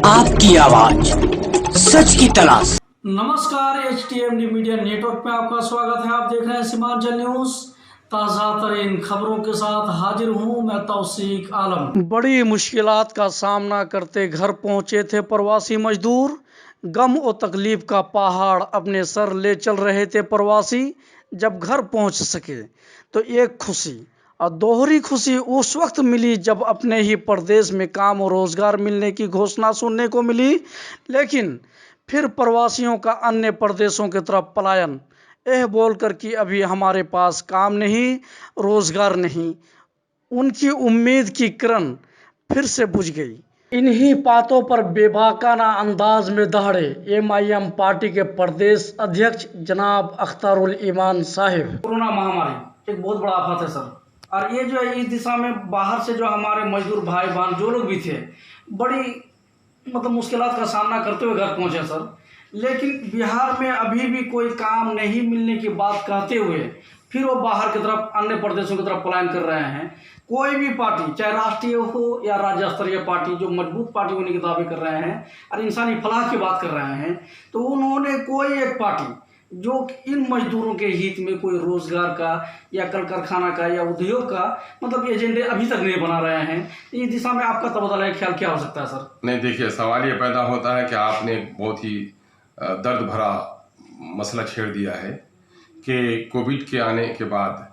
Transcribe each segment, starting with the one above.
आपकी आवाज, सच की तलाश। नमस्कार, HTMD मीडिया नेटवर्क में आपका स्वागत है। आप देख रहे हैं सीमांचल न्यूज। ताज़ा तरीन खबरों के साथ हाजिर हूं मैं तौसीक आलम। बड़ी मुश्किलात का सामना करते घर पहुंचे थे प्रवासी मजदूर। गम और तकलीफ का पहाड़ अपने सर ले चल रहे थे प्रवासी। जब घर पहुंच सके तो एक खुशी और दोहरी खुशी उस वक्त मिली जब अपने ही प्रदेश में काम और रोजगार मिलने की घोषणा सुनने को मिली। लेकिन फिर प्रवासियों का अन्य प्रदेशों की तरफ पलायन, यह बोलकर कि अभी हमारे पास काम नहीं, रोजगार नहीं। उनकी उम्मीद की किरण फिर से बुझ गई। इन्हीं बातों पर बेबाकाना अंदाज में दहाड़े MIM पार्टी के प्रदेश अध्यक्ष जनाब अख्तरुल ईमान साहिब। कोरोना महामारी एक बहुत बड़ा आफत है सर, और ये जो है इस दिशा में बाहर से जो हमारे मजदूर भाई बहन जो लोग भी थे, बड़ी मुश्किलात का सामना करते हुए घर पहुंचे सर। लेकिन बिहार में अभी भी कोई काम नहीं मिलने की बात कहते हुए फिर वो बाहर की तरफ, अन्य प्रदेशों की तरफ पलायन कर रहे हैं। कोई भी पार्टी, चाहे राष्ट्रीय हो या राज्य स्तरीय पार्टी, जो मजबूत पार्टी होने की दावे कर रहे हैं और इंसानी फलाह की बात कर रहे हैं, तो उन्होंने कोई एक पार्टी जो इन मजदूरों के हित में कोई रोजगार का या कल कारखाना का या उद्योग का एजेंडे अभी तक नहीं बना रहे हैं। इस दिशा में आपका तबादला ख्याल क्या हो सकता है सर? नहीं, देखिए, सवाल ये पैदा होता है कि आपने बहुत ही दर्द भरा मसला छेड़ दिया है कि कोविड के आने के बाद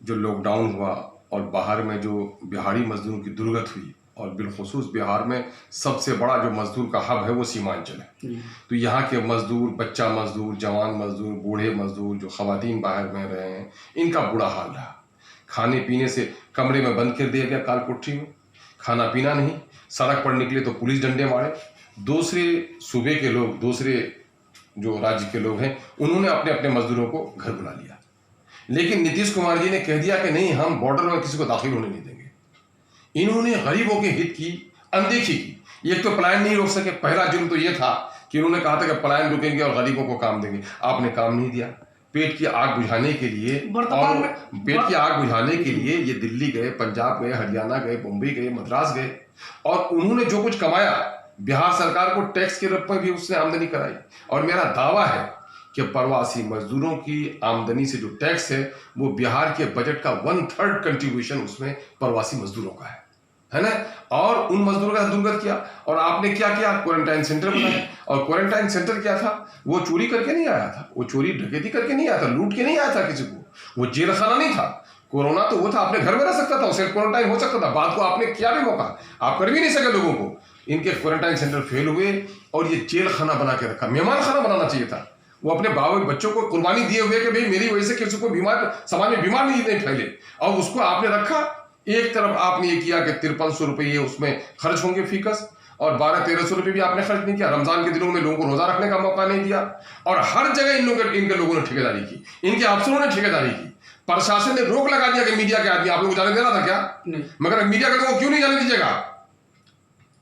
जो लॉकडाउन हुआ और बाहर में जो बिहारी मजदूरों की दुर्गत हुई, और बिलखुसूस बिहार में सबसे बड़ा जो मजदूर का हब है वो सीमांचल है। तो यहाँ के मजदूर, बच्चा मजदूर, जवान मजदूर, बूढ़े मजदूर, जो खवातीन बाहर में रहे हैं, इनका बुरा हाल रहा। खाने पीने से कमरे में बंद कर दिया गया काल कोठरी में, खाना पीना नहीं, सड़क पर निकले तो पुलिस डंडे मारे। दूसरे सूबे के लोग, दूसरे जो राज्य के लोग हैं, उन्होंने अपने अपने मजदूरों को घर बुला लिया। लेकिन नीतीश कुमार जी ने कह दिया कि नहीं, हम बॉर्डर में किसी को दाखिल होने नहीं देंगे। इन्होंने गरीबों के हित की अनदेखी की। एक तो पलायन नहीं रोक सके। पहला जुर्म तो ये था कि उन्होंने कहा था कि पलायन रुकेंगे और गरीबों को काम देंगे। आपने काम नहीं दिया। पेट की आग बुझाने के लिए ये दिल्ली गए, पंजाब गए, हरियाणा गए, मुंबई गए, मद्रास गए, और उन्होंने जो कुछ कमाया बिहार सरकार को टैक्स के रूप में भी उसने आमदनी कराई। और मेरा दावा है कि प्रवासी मजदूरों की आमदनी से जो टैक्स है वो बिहार के बजट का 1/3 कंट्रीब्यूशन उसमें प्रवासी मजदूरों का है ना। और उन मजदूरों का दुर्गत किया। और आपने क्या किया? क्वारंटाइन सेंटर बनाए। और क्वारंटाइन सेंटर क्या था? वो चोरी करके नहीं आया था, वो चोरी डकैती करके नहीं आया था, लूट के नहीं आया था किसी को। वो जेल खाना नहीं था। कोरोना तो वो था, अपने घर में रह सकता था, सेल्फ क्वारंटाइन हो सकता था। बात को आपने किया भी मौका, आप कर भी नहीं सके लोगों को। इनके क्वारंटाइन सेंटर फेल हुए और ये जेल खाना बना के रखा। मेहमान खाना बनाना चाहिए था। वो अपने बाबू बच्चों को कुर्बानी दिए हुए कि भाई मेरी वजह से किसी को समाज में बीमार नहीं फैले, और उसको आपने रखा। एक तरफ आपने ये किया कि 5300 रुपये उसमें खर्च होंगे फीकस, और 1200-1300 रुपये भी आपने खर्च नहीं किया। रमजान के दिनों में लोगों को रोजा रखने का मौका नहीं दिया। और हर जगह इनके लोगों ने ठेकेदारी की, इनके अफसरों ने ठेकेदारी की। प्रशासन ने रोक लगा दिया कि मीडिया के आदमी आप लोगों को जाने देना था क्या? नहीं। मगर मीडिया के लोगों को क्यों नहीं जाने दीजिएगा?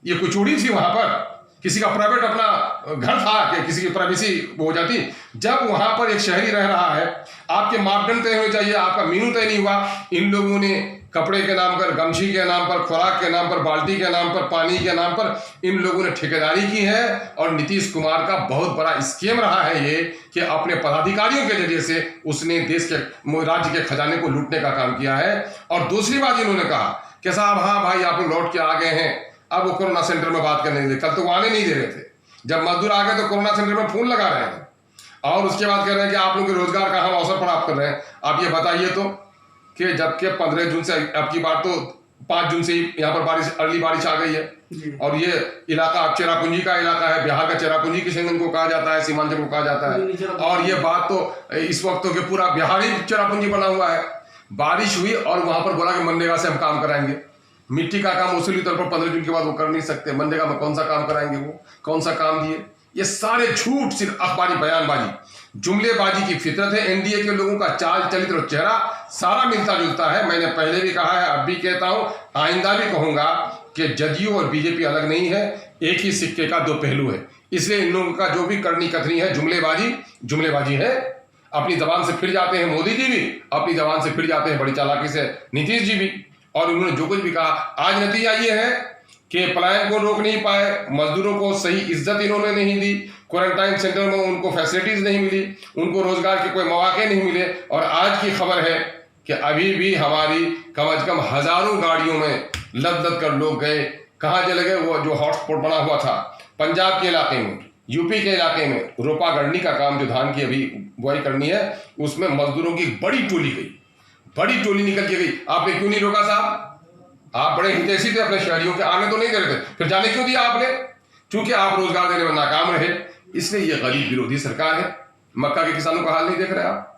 ये कोई चोरी थी वहां पर? किसी का प्राइवेट अपना घर था कि किसी की प्राइवेसी हो जाती? जब वहां पर एक शहरी रह रहा है, आपके मापदंड तय होने चाहिए, आपका मीनू तय नहीं हुआ। इन लोगों ने कपड़े के नाम पर, गमछी के नाम पर, खुराक के नाम पर, बाल्टी के नाम पर, पानी के नाम पर इन लोगों ने ठेकेदारी की है। और नीतीश कुमार का बहुत बड़ा स्कीम रहा है ये कि अपने पदाधिकारियों के जरिए से उसने देश के, राज्य के खजाने को लूटने का काम किया है। और दूसरी बात इन्होंने कहा कि साहब हाँ भाई आप लोग लौट के आ गए हैं, अब वो कोरोना सेंटर में बात करने नहीं दे। कल तो वो आने नहीं दे रहे थे। जब मजदूर आ गए तो कोरोना सेंटर में फोन लगा रहे हैं, और उसके बाद कह रहे हैं कि आप लोग के रोजगार का हम अवसर प्राप्त कर रहे हैं। आप ये बताइए तो कि जबकि 15 जून से, अब की बात तो 5 जून से ही यहाँ पर अर्ली बारिश आ गई है। और ये इलाका चेरापूंजी का इलाका है, बिहार का चेरापूंजी किशनगंज को कहा जाता है, सीमांचल को कहा जाता है। और ये बात तो इस वक्त तो पूरा बिहार ही चेरापूंजी बना हुआ है। बारिश हुई और वहां पर बोला कि मनरेगा से हम काम कराएंगे। मिट्टी का काम उसूली तौर पर 15 जून के बाद वो कर नहीं सकते। मनरेगा में कौन सा काम कराएंगे? वो कौन सा काम दिए? ये सारे झूठ, सिर्फ अखबारी बयानबाजी, जुमलेबाजी की फितरत है। एनडीए के लोगों का चाल चरित्र और चेहरा सारा मिलता जुलता है। मैंने पहले भी कहा है, अब भी कहता हूं, आइंदा भी कहूंगा कि जदयू और बीजेपी अलग नहीं है, एक ही सिक्के का दो पहलू है। इसलिए इन लोगों का जो भी करनी कथनी है जुमलेबाजी है। अपनी जबान से फिर जाते हैं मोदी जी भी, अपनी जबान से फिर जाते हैं बड़ी चालाकी से नीतीश जी भी। और उन्होंने जो कुछ भी कहा, आज नतीजा ये है कि पलायन को रोक नहीं पाए, मजदूरों को सही इज्जत इन्होंने नहीं दी, क्वारंटाइन सेंटर में उनको फैसिलिटीज नहीं मिली, उनको रोजगार के कोई मौके नहीं मिले। और आज की खबर है कि अभी भी हमारी कम से कम हजारों गाड़ियों में लद लद कर लोग गए। कहाँ चले गए? वो जो हॉटस्पॉट बना हुआ था पंजाब के इलाके में, यूपी के इलाके में, रोपा गढ़नी का काम जो धान की अभी बुआई करनी है, उसमें मजदूरों की बड़ी टोली गई, बड़ी टोली निकल के गई। आपने क्यों नहीं रोका साहब? आप बड़े हितैषी थे अपने शहरियों के, आने तो नहीं दे रहे थे, फिर जाने क्यों दिया आपने? क्योंकि आप रोजगार देने में नाकाम रहे। इसलिए ये गरीब विरोधी सरकार है। मक्का के किसानों का हाल नहीं देख रहे आप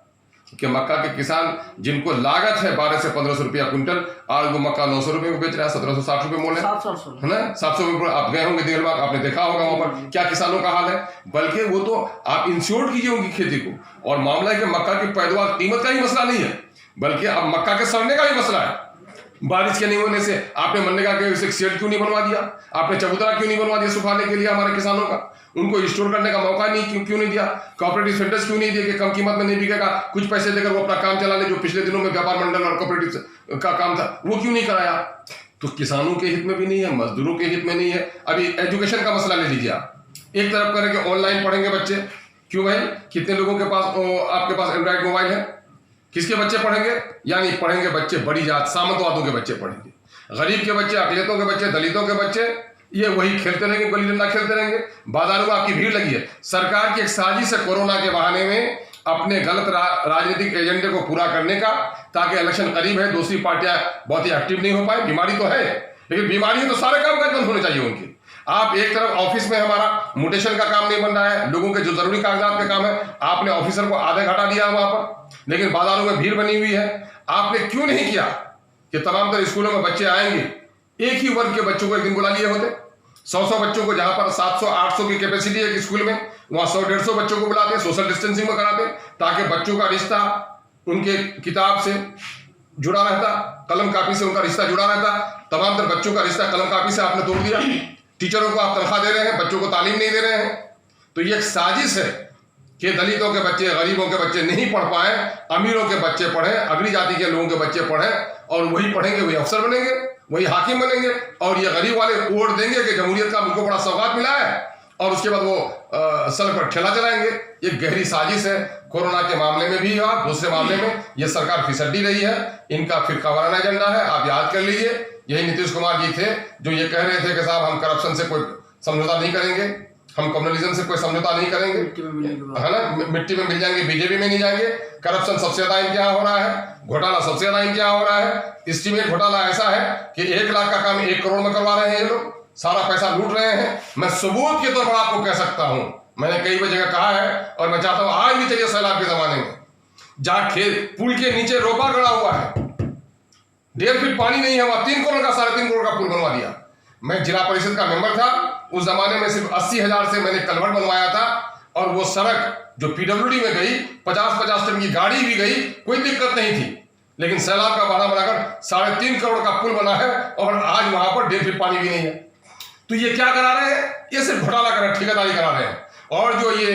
कि मक्का के किसान जिनको लागत है 1200 से 1500 रुपया क्विंटल, आज वो मक्का 900 रुपये में बेच रहा है, 1760 रुपये मोल है ना, 700 रुपये। आप गए होंगे देहलबाग, आपने देखा होगा वहां पर क्या किसानों का हाल है। बल्कि वो तो आप इंश्योर कीजिए उनकी खेती को। और मामला है कि मक्का की पैदावार कीमत का ही मसला नहीं है, बल्कि अब मक्का के सड़ने का भी मसला है। बारिश के नहीं होने से आपने मनरेगा के उसे शेड क्यों नहीं बनवा दिया? आपने चबूतरा क्यों नहीं बनवा दिया सुखाने के लिए हमारे किसानों का? उनको स्टोर करने का मौका नहीं क्यों नहीं दिया? कोऑपरेटिव सेंटर्स क्यों नहीं दिए कि कम कीमत में नहीं बिकेगा, कुछ पैसे देकर वो अपना काम चला ले, जो पिछले दिनों में व्यापार मंडल और कोऑपरेटिव का काम था वो क्यों नहीं कराया? तो किसानों के हित में भी नहीं है, मजदूरों के हित में नहीं है। अभी एजुकेशन का मसला ले लीजिए आप, एक तरफ करेंगे ऑनलाइन पढ़ेंगे बच्चे, क्यों भाई? कितने लोगों के पास आपके पास एंड्रॉइड मोबाइल है? किसके बच्चे पढ़ेंगे? यानी पढ़ेंगे बच्चे बड़ी जात सामंतवादों के बच्चे पढ़ेंगे, गरीब के बच्चे, अकलियतों के बच्चे, दलितों के बच्चे, ये वही खेलते रहेंगे, गुल्ली डंडा खेलते रहेंगे। बाजारों में आपकी भीड़ लगी है। सरकार की एक साजिश है कोरोना के बहाने में अपने गलत राजनीतिक एजेंडे को पूरा करने का, ताकि इलेक्शन करीब है, दूसरी पार्टियां बहुत ही एक्टिव नहीं हो पाए। बीमारी तो है, लेकिन बीमारी है तो सारे काम काज बंद होने चाहिए उनके। आप एक तरफ ऑफिस में हमारा म्यूटेशन का काम नहीं बन रहा है, लोगों के जो जरूरी कागजात का काम है आपने ऑफिसर को आधे घटा दिया वहां पर, लेकिन बाजारों में भीड़ बनी हुई है। आपने क्यों नहीं किया कि तमाम तरह स्कूलों में बच्चे आएंगे, एक ही वर्ग के बच्चों को एक दिन बुला लिए होते? 100 बच्चों को, जहां पर 700-800 की कैपेसिटी है एक स्कूल में, वहां 100-150 बच्चों को बुलाते, सोशल डिस्टेंसिंग में कराते, ताकि बच्चों का रिश्ता उनके किताब से जुड़ा रहता, कलम कापी से उनका रिश्ता जुड़ा रहता। तमाम तरह बच्चों का रिश्ता कलम कापी से आपने तोड़ दिया। टीचरों को आप तनख्वाह दे रहे हैं, बच्चों को तालीम नहीं दे रहे हैं। तो ये एक साजिश है कि दलितों के बच्चे, गरीबों के बच्चे नहीं पढ़ पाए, अमीरों के बच्चे पढ़े, अगली जाति के लोगों के बच्चे पढ़े, और वही पढ़ेंगे, वही अफसर बनेंगे, वही हाकिम बनेंगे, और ये गरीब वाले वोट देंगे कि जमहूरियत का उनको बड़ा सौगात मिला है, और उसके बाद वो सड़क पर ठेला चलाएंगे। ये गहरी साजिश है। कोरोना के मामले में भी और दूसरे मामले में ये सरकार फिसड्डी रही है। इनका फिरका वाराना एजेंडा है। आप याद कर लीजिए, यही नीतीश कुमार जी थे जो ये कह रहे थे कि साहब हम करप्शन से कोई समझौता नहीं करेंगे, हम कम्युनलिज्म से कोई समझौता नहीं करेंगे, है ना, मिट्टी में मिल जाएंगे, बीजेपी में नहीं जाएंगे। करप्शन सबसे ज्यादा इनके यहाँ हो रहा है, घोटाला सबसे ज्यादा इनके यहाँ हो रहा है। एस्टीमेट घोटाला ऐसा है कि 1 लाख का काम 1 करोड़ में करवा रहे हैं ये लोग, सारा पैसा लूट रहे हैं। मैं सबूत के तौर पर आपको कह सकता हूं, मैंने कई जगह कहा है और मैं चाहता हूं आज भी चाहिए सैलाब के जमाने में, जहां खेत पुल के नीचे रोपा गड़ा हुआ है, 1.5 फीट पानी नहीं है, वहां 3 करोड़ का 3.5 करोड़ का पुल बनवा दिया। मैं जिला परिषद का मेंबर था, उस जमाने में सिर्फ 80,000 से मैंने कलवर्ट बनवाया था, और वो सड़क जो पीडब्ल्यूडी में गई, 50-50 टन की गाड़ी भी गई, कोई दिक्कत नहीं थी। लेकिन सैलाब का बहाना बनाकर 3.5 करोड़ का पुल बना है, और आज वहां पर 1.5 फीट पानी भी नहीं है। तो ये क्या करा रहे हैं? ये सिर्फ घोटाला कर रहे हैं, ठेकेदारी करा रहे हैं। और जो ये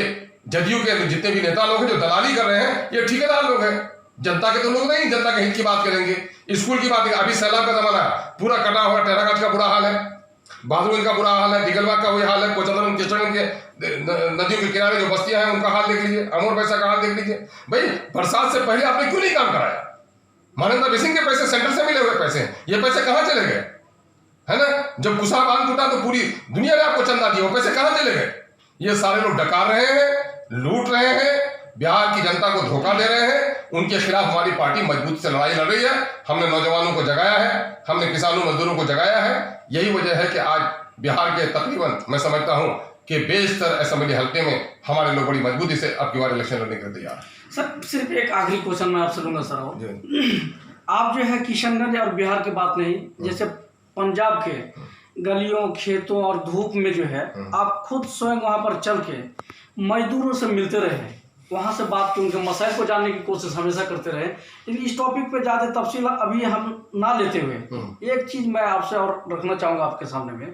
जदयू के जितने भी नेता लोग हैं जो दलाली कर रहे हैं, ये ठेकेदार लोग हैं। जनता के तो लोग नहीं, जनता के हित की बात करेंगे, स्कूल की बात। अभी सैलाब का जमाना है, पूरा कटा हुआ टेरागंज का बुरा हाल है, बहादुरगंज का बुरा हाल है, दिगलबाग का वही हाल है, कोचरगंज किशनगंज के नदियों के किनारे जो बस्तियां हैं उनका हाल देख लीजिए, अमोर पैसा का हाल देख लीजिए। भाई बरसात से पहले आपने क्यों नहीं काम कराया? मानंदा बेसिन के पैसे सेंटर से मिले हुए पैसे, ये पैसे कहां चले गए? है ना, जब कुशा बांध टूटा तो पूरी दुनिया ने आपको चंदा दिया, वो पैसे कहां चले गए? ये सारे लोग डकार रहे हैं, लूट रहे हैं, बिहार की जनता को धोखा दे रहे हैं। उनके खिलाफ हमारी पार्टी मजबूती से लड़ाई लड़ रही है। हमने नौजवानों को जगाया है, हमने किसानों मजदूरों को जगाया है। यही वजह है कि आज बिहार के तकरीबन मैं समझता हूं कि बेशतर असेंबली हल्के में हमारे लोग बड़ी मजबूती से अब की बार इलेक्शन लड़ने के लिए तैयार हैं। सर सिर्फ एक आखिरी क्वेश्चन मैं आपसे लूंगा सर, आप जो है किशनगंज और बिहार की बात नहीं, जैसे पंजाब के गलियों, खेतों और धूप में जो है आप खुद स्वयं वहां पर चल के मजदूरों से मिलते रहे, वहां से बात की, उनके मसाइल को जानने की कोशिश हमेशा करते रहे। लेकिन इस टॉपिक पे ज़्यादा तफसील अभी हम ना लेते हुए एक चीज़ मैं आपसे और रखना चाहूँगा आपके सामने में,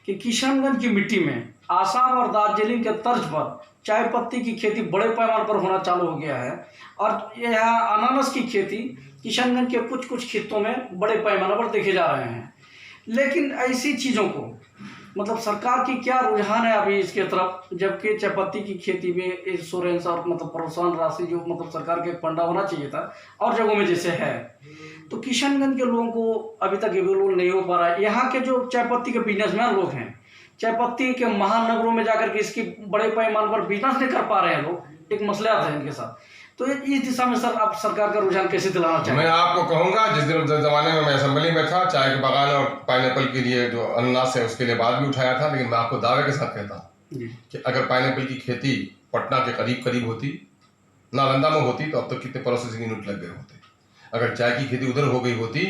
कि किशनगंज की मिट्टी में आसाम और दार्जिलिंग के तर्ज पर चाय पत्ती की खेती बड़े पैमाने पर होना चालू हो गया है, और यहाँ अनानस की खेती किशनगंज के कुछ खित्तों में बड़े पैमाने पर देखे जा रहे हैं। लेकिन ऐसी चीज़ों को मतलब सरकार की क्या रुझान है अभी इसके तरफ, जबकि चाय पत्ती की खेती में इंश्योरेंस और मतलब प्रोत्साहन राशि जो मतलब सरकार के फंडा होना चाहिए था और जगहों में जैसे है, तो किशनगंज के लोगों को अभी तक अवेलेबल नहीं हो पा रहा है। यहाँ के जो चाय पत्ती के बिजनेसमैन लोग हैं, चाय पत्ती के महानगरों में जाकर के इसकी बड़े पैमाने पर बिजनेस नहीं कर पा रहे हैं लोग, एक मसला है इनके साथ। तो इस दिशा में सर आप सरकार का रुझान कैसे दिलाना चाहिए? मैं आपको कहूंगा, जिस जमाने में मैं असेंबली में था, चाय के बागान और पाइनएप्पल के लिए जो अनानास है उसके लिए बात भी उठाया था, लेकिन मैं आपको दावे के साथ कहता हूँ कि अगर पाइनएप्पल की खेती पटना के करीब करीब होती, नालंदा में होती, तो अब तक कितने प्रोसेसिंग यूनिट लग गए होते। अगर चाय की खेती उधर हो गई होती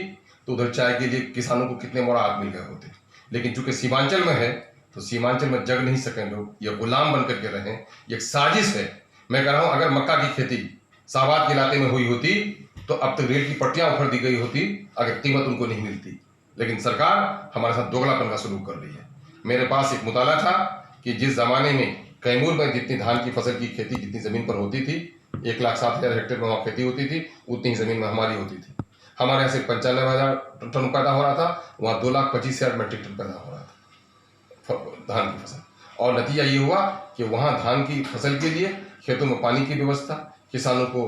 तो उधर चाय के लिए किसानों को कितने मोराद मिल गए होते। लेकिन चूंकि सीमांचल में है तो सीमांचल में जग नहीं सके लोग, ये गुलाम बन करके रहें, ये एक साजिश है। मैं कह रहा हूँ अगर मक्का की खेती शाहबाद के इलाके में हुई होती तो अब तक रेल की पट्टियां उखड़ दी गई होती, अगर कीमत उनको नहीं मिलती। लेकिन सरकार हमारे साथ दोगलापन का सलूक कर रही है। मेरे पास एक मुताला था कि जिस जमाने में कैमूर में जितनी धान की फसल की खेती जितनी जमीन पर होती थी, 1,07,000 हेक्टेयर में वहाँ खेती होती थी, उतनी ही जमीन में हमारी होती थी। हमारे यहाँ से 95,000 टन पैदा हो रहा था, वहाँ 2,25,000 मीट्रिक टन पैदा हो रहा था धान की फसल। और नतीजा ये हुआ कि वहाँ धान की फसल के लिए खेतों में पानी की व्यवस्था, किसानों को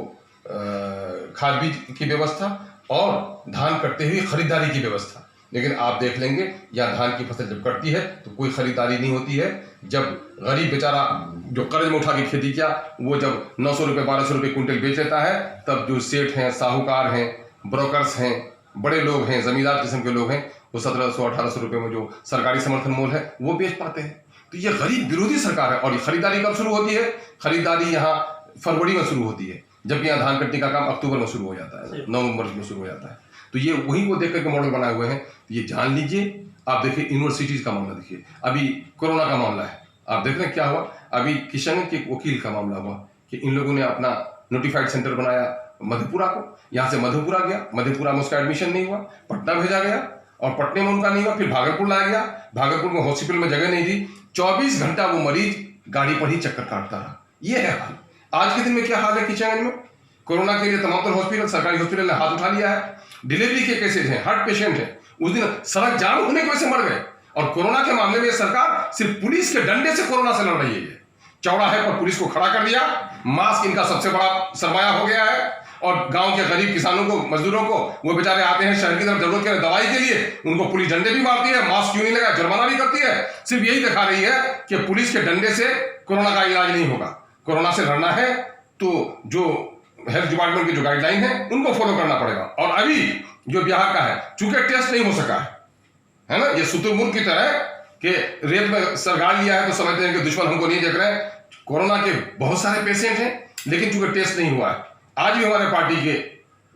खाद बीज की व्यवस्था और धान कटते हुए खरीदारी की व्यवस्था। लेकिन आप देख लेंगे यहाँ धान की फसल जब कटती है तो कोई खरीदारी नहीं होती है। जब गरीब बेचारा जो कर्ज में उठा के खेती किया वो जब 900 रुपये 1,200 रुपये कुंटल बेच लेता है, तब जो सेठ हैं, साहूकार हैं, ब्रोकर्स हैं, बड़े लोग हैं, जमींदार किस्म के लोग हैं, वो 1,700-1,800 रुपये में जो सरकारी समर्थन मूल्य है वो बेच पाते हैं। तो ये गरीब विरोधी सरकार है। और ये खरीदारी कब शुरू होती है? खरीदारी यहाँ फरवरी में शुरू होती है, जबकि यहाँ धान कटने का काम अक्टूबर में शुरू हो जाता है, नवंबर में शुरू हो जाता है। तो ये वही को देख करके मॉडल बनाए हुए हैं। तो ये जान लीजिए। आप देखिए यूनिवर्सिटीज का मामला देखिए, अभी कोरोना का मामला है, आप देख रहे हैं क्या हुआ। अभी किशनगंज के वकील का मामला हुआ कि इन लोगों ने अपना नोटिफाइड सेंटर बनाया मधेपुरा को, यहाँ से मधेपुरा गया, मधेपुरा में उसका एडमिशन नहीं हुआ, पटना भेजा गया और पटने में उनका नहीं हुआ, फिर भागलपुर लाया गया, भागलपुर में हॉस्पिटल में जगह नहीं दी, 24 घंटा वो मरीज गाड़ी पर ही चक्कर काटता रहा। ये है हाल। आज के दिन में क्या हाल है किशनगंज में? कोरोना के लिए तमाम हॉस्पिटल, सरकारी हॉस्पिटल ने हाथ उठा लिया है। डिलीवरी के केसेज हैं, हार्ट पेशेंट हैं, उस दिन सड़क जाम होने की वजह से मर गए। और कोरोना के मामले में सरकार सिर्फ पुलिस के डंडे से कोरोना से लड़ रही है। चौराहे पर पुलिस को खड़ा कर दिया, मास्क इनका सबसे बड़ा सरमाया हो गया है। और गांव के गरीब किसानों को, मजदूरों को, वो बेचारे आते हैं शहर की तरफ जरूरत के दवाई के लिए, उनको पुलिस डंडे भी मारती है, मास्क क्यों नहीं लगा, जुर्माना भी करती है। सिर्फ यही दिखा रही है कि पुलिस के डंडे से कोरोना का इलाज नहीं होगा। कोरोना से लड़ना है तो जो हेल्थ डिपार्टमेंट की जो गाइडलाइन है उनको फॉलो करना पड़ेगा। और अभी जो बिहार का है, चूंकि टेस्ट नहीं हो सका है ना, ये शुतुरमुर्ग की तरह कि रेत में सरगार लिया है तो समझते हैं कि दुश्मन हमको नहीं देख रहे हैं। कोरोना के बहुत सारे पेशेंट हैं, लेकिन चूंकि टेस्ट नहीं हुआ है। आज भी हमारे पार्टी के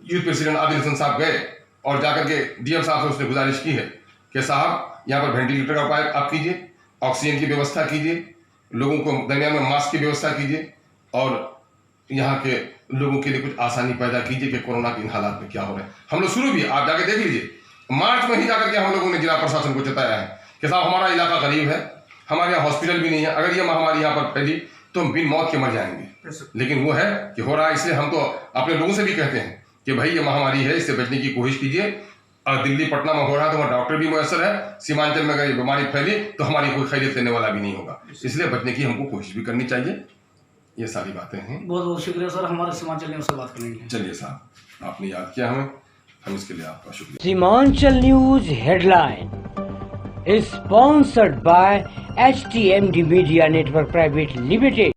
यूथ प्रेसिडेंट आदिल हसन साहब गए और जाकर के डीएम साहब से उसने गुजारिश की है कि साहब यहाँ पर वेंटिलेटर का उपाय आप कीजिए, ऑक्सीजन की व्यवस्था कीजिए, लोगों को दरमियान में मास्क की व्यवस्था कीजिए और यहाँ के लोगों के लिए कुछ आसानी पैदा कीजिए कि कोरोना के इन हालात में क्या हो रहे हैं। हम लोग शुरू भी, आप जाके देख लीजिए, मार्च में ही जाकर के हम लोगों ने जिला प्रशासन को चेताया है कि साहब हमारा इलाका गरीब है, हमारे यहाँ हॉस्पिटल भी नहीं है, अगर ये महामारी यहाँ पर फैली तो हम बिन मौत के मर जाएंगे। लेकिन वो है कि हो रहा है, इसलिए हम तो अपने लोगों से भी कहते हैं कि भाई ये महामारी है, इससे बचने की कोशिश कीजिए। और दिल्ली पटना में हो रहा है तो वहाँ डॉक्टर भी मुयसर है, सीमांचल में अगर ये बीमारी फैली तो हमारी कोई खैरियत लेने वाला भी नहीं होगा, इसलिए बचने की हमको कोशिश भी करनी चाहिए। ये सारी बातें हैं। बहुत बहुत शुक्रिया सर, हमारे सीमांचल न्यूज़ से बात करने के लिए। चलिए साहब, आपने याद किया हमें, हम इसके लिए आपका शुक्रिया। Seemanchal news headline sponsored by HTMD media network private limited.